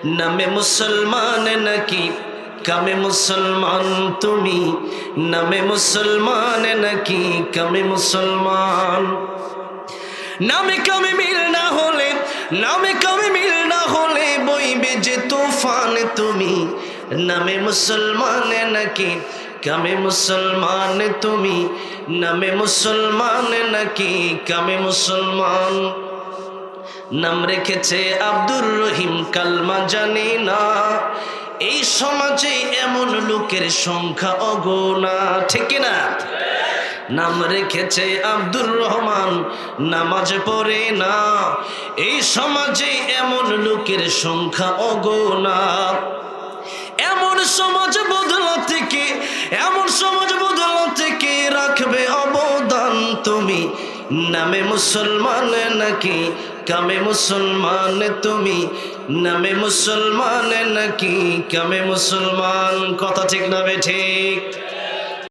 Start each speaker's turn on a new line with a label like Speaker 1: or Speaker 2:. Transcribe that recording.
Speaker 1: নামে মুসলমান নাকি কামে মুসলমান তুমি, নামে মুসলমান নাকি কামে মুসলমান। নামে কামে মিল না হলে, নামে কামে মিল না হলে বইবে যে তুফান তুমি, নামে মুসলমান নাকি কামে মুসলমান তুমি, নামে মুসলমান নাকি কামে মুসলমান। নাম রেখেছে আব্দুর রহিম, কালমা জানি না। এই সমাজে এমন লোকের সংখ্যা অগোনা, ঠিক না? নাম রেখেছে আব্দুর রহমান, নামাজ পড়ে না। এই সমাজে এমন লোকের সংখ্যা অগোনা। এমন সমাজ বদলাতে কে, এমন সমাজ বদলাতে কে রাখবে অবদান তুমি, নামে মুসলমান নাকি কামে মুসলমান তুমি, নামে মুসলমান নাকি কামে মুসলমান। কথা ঠিক না বে ঠিক?